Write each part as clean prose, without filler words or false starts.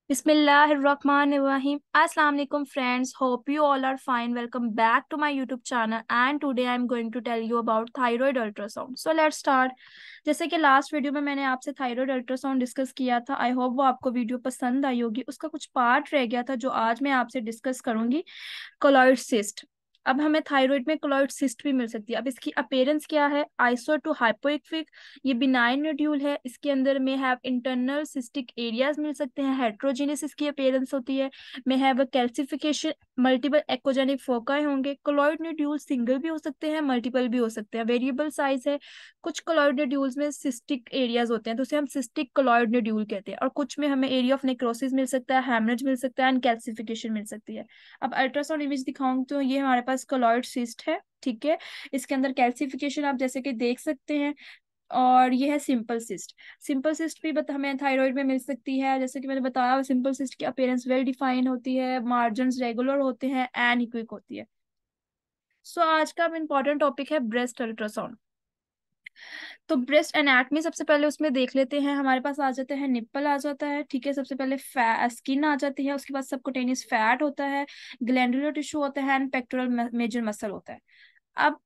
Bismillahirrahmanirrahim. Assalamu alaikum friends. Hope you all are fine. Welcome back to my YouTube channel and today I'm going to tell you about thyroid ultrasound. So let's start. जैसे कि last video में मैंने आपसे thyroid ultrasound discuss किया था। I hope वो आपको video पसंद आई होगी। उसका कुछ पार्ट रह गया था जो आज मैं आपसे डिस्कस करूंगी। Colloid cyst. अब हमें थायराइड में कोलॉइड सिस्ट भी मिल सकती है। अब इसकी अपीयरेंस क्या है? Iso to hypoechoic. ये बिनाइन नोड्यूल है। इसके अंदर में हैव इंटरनल सिस्टिक एरियाज मिल सकते हैं। हेट्रोजीनियस इसकी अपीयरेंस होती है। May have calcification. Multiple echogenic foci होंगे। कोलॉइड नोड्यूल सिंगल भी हो सकते हैं, मल्टीपल भी हो सकते हैं। वेरिएबल साइज है। कुछ कोलॉइड नोड्यूल्स में सिस्टिक एरियाज होते हैं तो उसे हम सिस्टिक कोलॉइड नोड्यूल कहते हैं। और कुछ में हमें एरिया ऑफ नेक्रोसिस मिल सकता है, हैमरेज मिल सकता है एंड कैल्सिफिकेशन मिल सकती है। अब अल्ट्रासाउंड इमेज दिखाऊं तो ये हमारे पास कोलॉइड सिस्ट है। ठीक है। इसके अंदर कैल्सिफिकेशन आप जैसे कि देख सकते हैं। और ये है सिंपल सिस्ट। सिंपल सिस्ट भी हमें थायराइड में मिल सकती है। जैसे कि मैंने बताया, सिंपल सिस्ट की अपीयरेंस वेल डिफाइन होती है, मार्जिन्स रेगुलर होते हैं एंड इक्विक होती है। सो आज का इम्पोर्टेंट टॉपिक है ब्रेस्ट अल्ट्रासाउंड। तो ब्रेस्ट एनाटमी सबसे पहले उसमें देख लेते हैं। हमारे पास आ जाता है निप्पल आ जाता है। ठीक है। सबसे पहले स्किन आ जाती है। उसके बाद सबकुटेनियस फैट होता है, ग्लैंडुलर टिश्यू होता है एंड पेक्टोरल मेजर मसल होता है। अब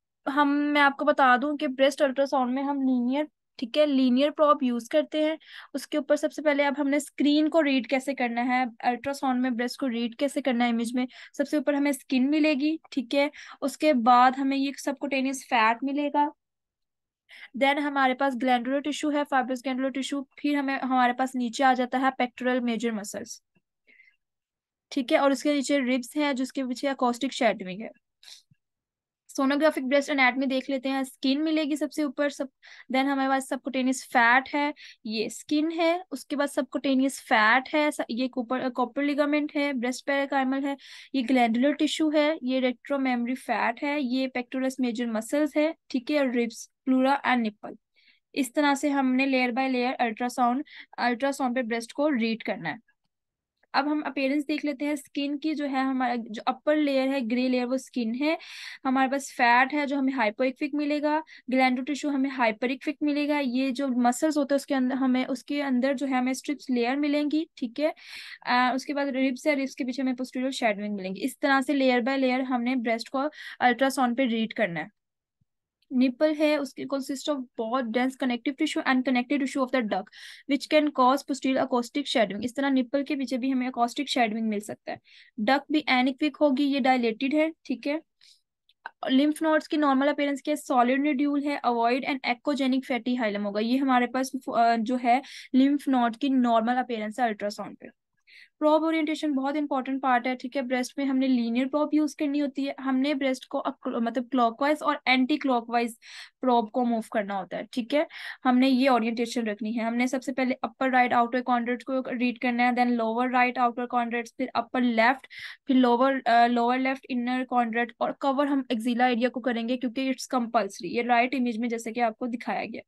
मैं आपको बता दूं कि ब्रेस्ट अल्ट्रासाउंड में हम लीनियर, ठीक है, लीनियर प्रोब यूज करते हैं। उसके ऊपर सबसे पहले अब हमने स्क्रीन को रीड कैसे करना है, अल्ट्रासाउंड में ब्रेस्ट को रीड कैसे करना है इमेज में। सबसे ऊपर हमें स्किन मिलेगी। ठीक है। उसके बाद हमें ये सबकुटेनियस फैट मिलेगा। देन हमारे पास ग्लैंडुलर टिश्यू है, फाइब्रस ग्लैंडुलर टिश्यू। फिर हमारे पास नीचे आ जाता है पेक्टोरल मेजर मसल्स। ठीक है। और उसके नीचे रिब्स हैं जिसके पीछे अकॉस्टिक शेडविंग है। सोनोग्राफिक ब्रेस्ट एनाटमी देख लेते हैं। स्किन मिलेगी सबसे ऊपर सब। देन हमारे पास सबकुटेनियस फैट है। ये स्किन है। उसके बाद सबकुटेनियस फैट है। ये कॉपर लिगामेंट है। ब्रेस्ट पेरिकाइमल है। ये ग्लैंडुलर टिश्यू है। ये रेट्रो मेमरी फैट है। ये पेक्टोरस मेजर मसल्स है। ठीक है। और रिब्स, प्लूरा एंड निप्पल। इस तरह से हमने लेयर बाय लेयर अल्ट्रासाउंड पे ब्रेस्ट को रीड करना है। अब हम अपीयरेंस देख लेते हैं स्किन की। जो है हमारा जो अपर लेयर है, ग्रे लेयर, वो स्किन है। हमारे पास फैट है जो हमें हाइपोइक्विक मिलेगा। ग्लैंडो टिश्यू हमें हाइपरिक्विक मिलेगा। ये जो मसल्स होते हैं उसके अंदर उसके अंदर जो है हमें स्ट्रिप्स लेयर मिलेंगी। ठीक है। उसके बाद रिब्स है, रिब्स के पीछे हमें पोस्टीरियर शेडोइंग मिलेंगी। इस तरह से लेयर बाय लेयर हमने ब्रेस्ट को अल्ट्रासाउंड पे रीड करना है। निपल है, उसके कंसिस्ट ऑफ बहुत dense connective tissue and connective tissue of the duck which can cause posterior acoustic shadowing. इस तरह निपल के पीछे भी हमें अकोस्टिक शेडोइंग मिल सकता है। डक भी एनिक्विक होगी, ये डायलेटेड है। ठीक है। लिम्फ नोड्स की नॉर्मल अपीयरेंस के सॉलिड नोड्यूल है। अवॉइड एंड एक्कोजेनिक फैटी हाइलम होगा। ये हमारे पास जो है लिम्फ नोड की नॉर्मल अपीयरेंस है अल्ट्रासाउंड पे। प्रोब ओरिएंटेशन बहुत इंपॉर्टेंट पार्ट है। ठीक है। ब्रेस्ट में हमने लीनियर प्रोब यूज करनी होती है। हमने ब्रेस्ट को मतलब क्लॉकवाइज और एंटी क्लॉकवाइज प्रोब को मूव करना होता है। ठीक है। हमने ये ओरिएंटेशन रखनी है। हमने सबसे पहले अपर राइट आउटर कॉन्ड्रेट्स को रीड करना है, देन लोअर राइट आउटर कॉन्ड्रेट्स, फिर अपर लेफ्ट, फिर लोअर लेफ्ट इनर कॉन्ड्रेट। और कवर हम एक्सिला एरिया को करेंगे क्योंकि इट्स कंपल्सरी। ये राइट इमेज में जैसे कि आपको दिखाया गया।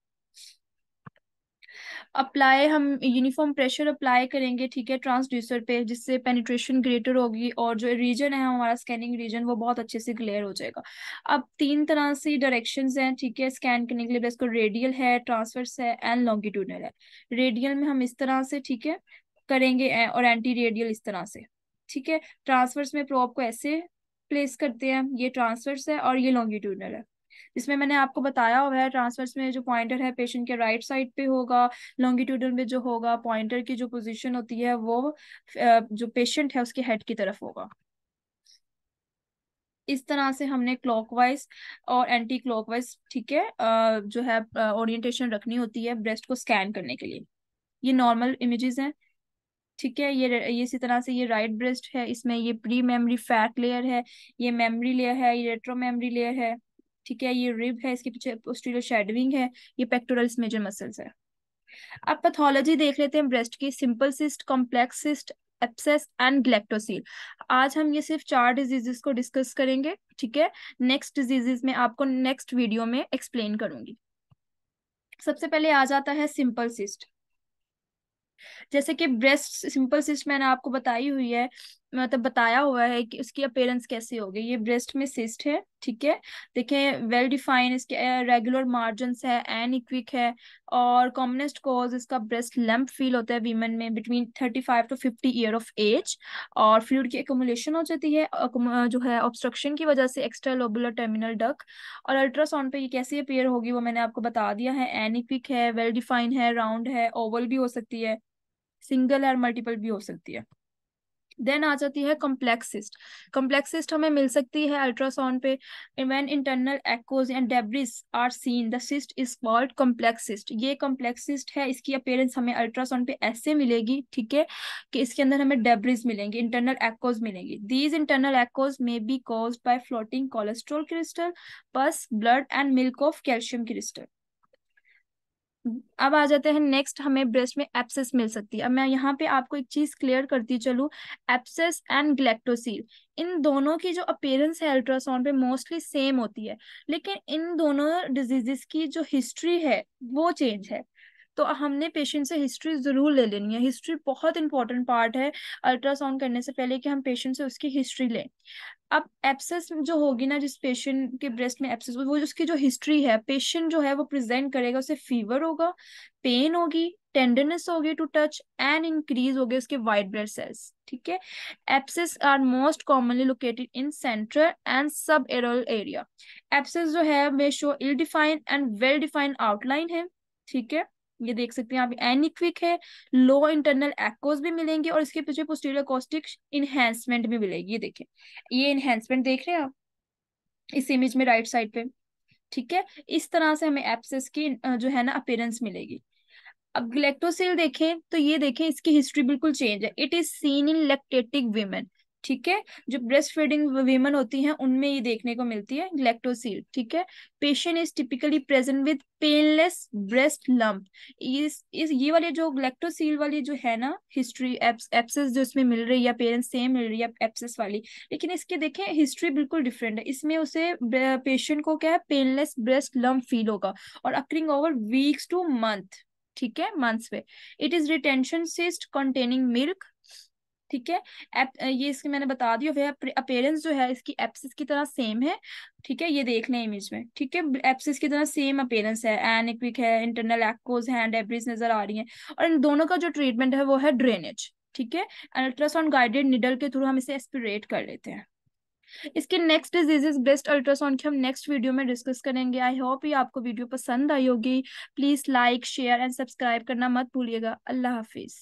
अप्लाई हम यूनिफॉर्म प्रेशर अप्लाई करेंगे। ठीक है। ट्रांसड्यूसर पे, जिससे पेनिट्रेशन ग्रेटर होगी और जो रीजन है हमारा स्कैनिंग रीजन वो बहुत अच्छे से क्लियर हो जाएगा। अब तीन तरह से डायरेक्शंस हैं। ठीक है। स्कैन करने के लिए इसको रेडियल है, ट्रांसवर्स है एंड लॉन्गिट्यूडनल है। रेडियल में हम इस तरह से, ठीक है, करेंगे और एंटी रेडियल इस तरह से। ठीक है। ट्रांसवर्स में प्रोब को ऐसे प्लेस करते हैं। ये ट्रांसवर्स है और ये लॉन्गिट्यूडनल है। इसमें मैंने आपको बताया हुआ है ट्रांसवर्स में जो पॉइंटर है पेशेंट के राइट साइड पे होगा। लॉन्गिट्यूडल में जो होगा पॉइंटर की जो पोजीशन होती है वो जो पेशेंट है उसके हेड की तरफ होगा। इस तरह से हमने क्लॉकवाइज और एंटी क्लॉकवाइज, ठीक है, जो है ओरिएंटेशन रखनी होती है ब्रेस्ट को स्कैन करने के लिए। ये नॉर्मल इमेजेस हैं। ठीक है। ये इसी तरह से ये राइट ब्रेस्ट है। इसमें ये प्री मेमोरी फैट लेयर है, ये मेमोरी लेयर है, ये रेट्रो मेमोरी लेयर है। ठीक है। ये रिब है, इसके पीछे पोस्टीरियर शेडविंग है। ये पेक्टोरल्स मेजर मसल्स है। अब पैथोलॉजी देख लेते हैं ब्रेस्ट की। Simple cyst, complex cyst, abscess and galactocele. आज हम ये सिर्फ 4 डिजीजेस को डिस्कस करेंगे। ठीक है। नेक्स्ट डिजीजेस में आपको नेक्स्ट वीडियो में एक्सप्लेन करूंगी। सबसे पहले आ जाता है सिंपल सिस्ट। जैसे कि ब्रेस्ट सिंपल सिस्ट मैंने आपको बताई हुई है मतलब बताया हुआ है कि उसकी अपेयरेंस कैसी होगी। ये ब्रेस्ट में सिस्ट है, ठीक है। देखें वेल डिफाइन, इसके रेगुलर मार्जिन्स है, एनिक्विक है। और कॉमनेस्ट कॉज इसका ब्रेस्ट लैम्प फील होता है वीमेन में between 35 to 50 year of age. और फ्लूइड की एक्युमुलेशन हो जाती है जो है ऑब्स्ट्रक्शन की वजह से एक्स्ट्रा लोबुलर टर्मिनल डक। और अल्ट्रासाउंड पे ये कैसी अपेयर होगी वो मैंने आपको बता दिया है। एनिक्विक है, वेल डिफाइन है, राउंड है, ओवल भी हो सकती है, सिंगल और मल्टीपल भी हो सकती है। देन आ जाती है कॉम्प्लेक्स सिस्ट। कॉम्प्लेक्स सिस्ट हमें मिल सकती है अल्ट्रासाउंड पे। When internal echoes and debris are seen the cyst is called complex cyst. ये कॉम्प्लेक्स सिस्ट है, इसकी अपीयरेंस हमें अल्ट्रासाउंड पे ऐसे मिलेगी, ठीक है, कि इसके अंदर हमें डेब्रिस मिलेंगे, इंटरनल एक्कोज मिलेंगी। These internal echoes may be caused by floating cholesterol crystal, pus, blood and milk of calcium crystal. अब आ जाते हैं नेक्स्ट, हमें ब्रेस्ट में एप्सिस मिल सकती है। अब मैं यहाँ पे आपको एक चीज क्लियर करती चलूँ, एप्सिस एंड ग्लैक्टोसील, इन दोनों की जो अपीयरेंस है अल्ट्रासाउंड पे मोस्टली सेम होती है, लेकिन इन दोनों डिजीजेस की जो हिस्ट्री है वो चेंज है। तो हमने पेशेंट से हिस्ट्री जरूर ले लेनी है। हिस्ट्री बहुत इंपॉर्टेंट पार्ट है अल्ट्रासाउंड करने से पहले, कि हम पेशेंट से उसकी हिस्ट्री लें। अब एप्सिस जो होगी ना, जिस पेशेंट के ब्रेस्ट में एप्सिस, वो उसकी जो हिस्ट्री है, पेशेंट जो है वो प्रेजेंट करेगा, उसे फीवर होगा, पेन होगी, टेंडरनेस होगी टू टच, एंड इंक्रीज होगी उसके वाइट ब्लड सेल्स, ठीक है। Abscess are most commonly located in central and subareolar area. Abscess जो है may show ill defined and well defined outline है, ठीक है। ये देख सकते हैं आप, एनिक्विक है, लो इंटरनल एक्कोज भी मिलेंगे, और इसके पीछे पोस्टीरियर कॉस्टिक इनहेंसमेंट भी मिलेगी। ये देखें, ये इनहेंसमेंट देख रहे हैं आप इस इमेज में राइट साइड पे, ठीक है। इस तरह से हमें एप्सिस की जो है ना अपीयरेंस मिलेगी। अब ग्लैक्टोसिल देखें तो ये देखें, इसकी हिस्ट्री बिल्कुल चेंज है। It is seen in lactating women, ठीक है। जो ब्रेस्ट फीडिंग वीमेन होती हैं उनमें ये देखने को मिलती है ग्लैक्टोसिल, ठीक है। Patient is typically present with painless breast lump. इस ये वाली जो ग्लैक्टोसिल वाली जो है ना हिस्ट्री, एप्सिस जो इसमें मिल रही है, पेरेंट्स सेम मिल रही है एप्सिस वाली, लेकिन इसके देखें हिस्ट्री बिल्कुल डिफरेंट है। इसमें उसे पेशेंट को क्या है, पेनलेस ब्रेस्ट लंप फील होगा, और occurring over weeks two month, ठीक है, मंथ्स पे। It is retention cyst containing milk, ठीक है। ये इसकी मैंने बता दी, वह अपीयरेंस जो है इसकी एप्सिस की तरह सेम है, ठीक है। ये देख लें इमेज में, ठीक है, एप्सिस की तरह सेम अपीयरेंस है, एनिक्विक है, इंटरनल एक्कोज है, डेब्रिस नजर आ रही है। और इन दोनों का जो ट्रीटमेंट है वो है ड्रेनेज, ठीक है। अल्ट्रासाउंड गाइडेड निडल के थ्रू हम इसे एस्पिरेट कर लेते हैं। इसके नेक्स्ट डिजीजेस ब्रेस्ट अल्ट्रासाउंड की हम नेक्स्ट वीडियो में डिस्कस करेंगे। आई होप ये आपको वीडियो पसंद आई होगी। Please like, share and subscribe करना मत भूलिएगा। अल्लाह हाफिज।